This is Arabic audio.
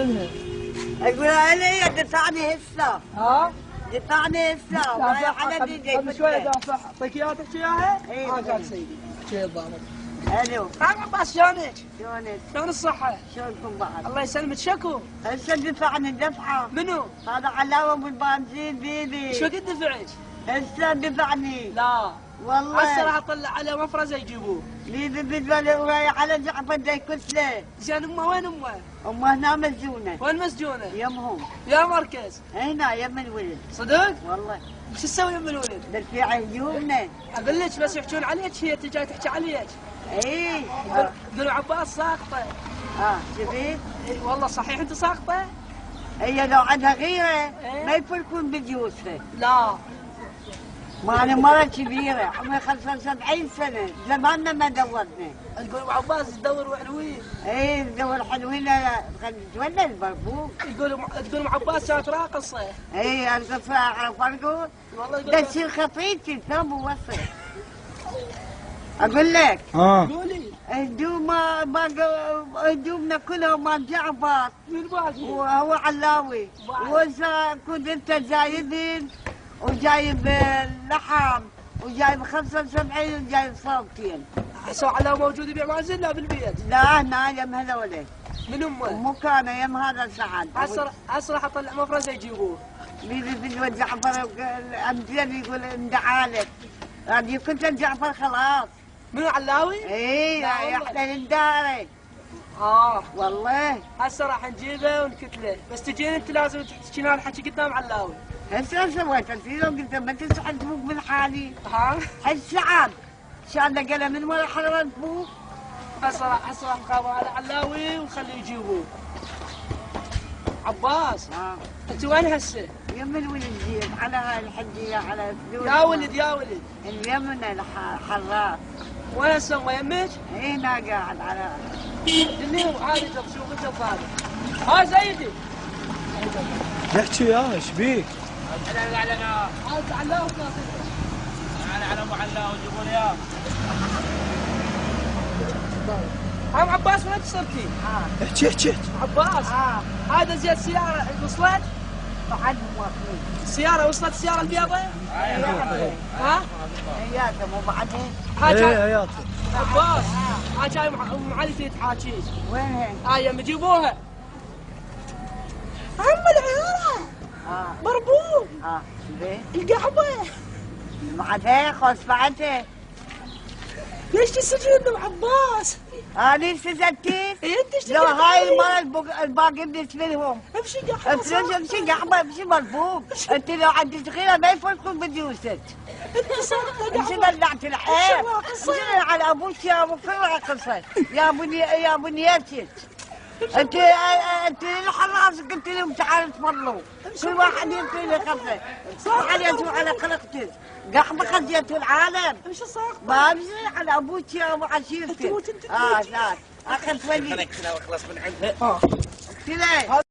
منها؟ اقول لها دفعني هسه. ها؟ دفعني هسه. قبل شويه دافع. اعطيك اياها تحكي اياها؟ اي قال سيدي. شي الضابط. الو. عم عباس شلونك؟ شلونك؟ شلون الصحة؟ شلونكم بعد؟ الله يسلمك شكو؟ هسه دفعني دفعه. منو؟ هذا علاوه بالبنزين بيدي. ايش وقت دفعك؟ هسه دفعني. لا والله هسه راح اطلع على مفرزه يجيبوه. بيدي بدوي على جعفر داي كتله. زين امه وين امه؟ امه هنا مسجونه. وين مسجونه؟ يمهم. يا مركز. هنا يم الولد. صدق؟ والله. وش تسوي يم الولد؟ بالفعل هجومنا. اقول لك بس يحجون عليك هي انت جاي تحكي عليك. اي يقولوا عباس ساقطه. شفت؟ والله صحيح انت ساقطه؟ هي لو عندها غيره إيه؟ ما يفرقون بجيوسها. لا ما أنا مرة كبيرة عمري 75 سنة زماننا ما دورنا. يقولوا عباس تدور وحلوين. ايه ندور حلوين ولا البرفوق. يقولوا عباس كانت راقصة. ايه القصة اعرف ارقص. والله ده تصير خطيتي الثوب ووصل. اقول لك قولي هدومنا كلها مال جعفر من باقي؟ وهو علاوي واذا كنت انت جايبين وجايب لحم وجايب 75 وجايب صوتين. حسوا على موجود يبيع مازن لا بالبيت؟ لا هنا يم هذول من امه؟ مو كان يم هذا سعد. هسه راح اطلع مفرزه يجيبوه. بيجي جعفر امجد يقول اندعالك. يعني كنت جعفر خلاص. منو علاوي؟ ايه يحتل الداري. والله. هسه راح نجيبه ونكتله، بس تجين انت لازم تحكي لنا الحكي قدام علاوي. هسه سويت انت لو قلت ما تسعد فوق من حالي. ها؟ هالسعد شان قال من ورا حرمت فوق. هسه راح نخابر على علاوي ونخليه يجيبوه. عباس انت وين هسه؟ يم الولد جيب على هاي الحجيه على فلوس. يا ولد يا ولد. اليمن الحراس. وين هسه امه يمك؟ هنا قاعد على دنيهم عادي شوف انت الظاهر. ها زيدي. احكي يا ايش بيك؟ هذا علاوي على ابو علاوي جيبوا لي اياه. عم عباس وين صرتي؟ احكي عباس هذا زيت سيارة وصلت؟ بعد موافقين. السيارة وصلت السيارة البيضاء؟ ها؟ هياته مو بعدين؟ ايه حياتي. عباس ها جاي ام علي تحاكيك. وين هي؟ هاي يم يجيبوها. عم العيارة مربوط زين القحبة. بعدين خلص بعدين. ليش تسجلين ام عباس؟ أنا سجلتيك؟ انت لو هاي المرة الباقي بالنسبة لهم. امشي قحبة. امشي قحبة امشي مرفوق. انت لو عندك صغيرة ما يفرقون بديوسك. انت صرت امشي بلعت الحيل. امشي على ابوك يا ابو كل راقصة. يا بنيتك. انت الحراس قلت لهم تعالوا تفضلوا. كل واحد يلقي لي خفه. عليتوا على خلقتك. قحبة خزيتوا العالم. ايش صار؟ ما امشي على ابوك يا ابو عشيرتك. تموت انت. لا اخذت ولي. خلص من عندك. قلت له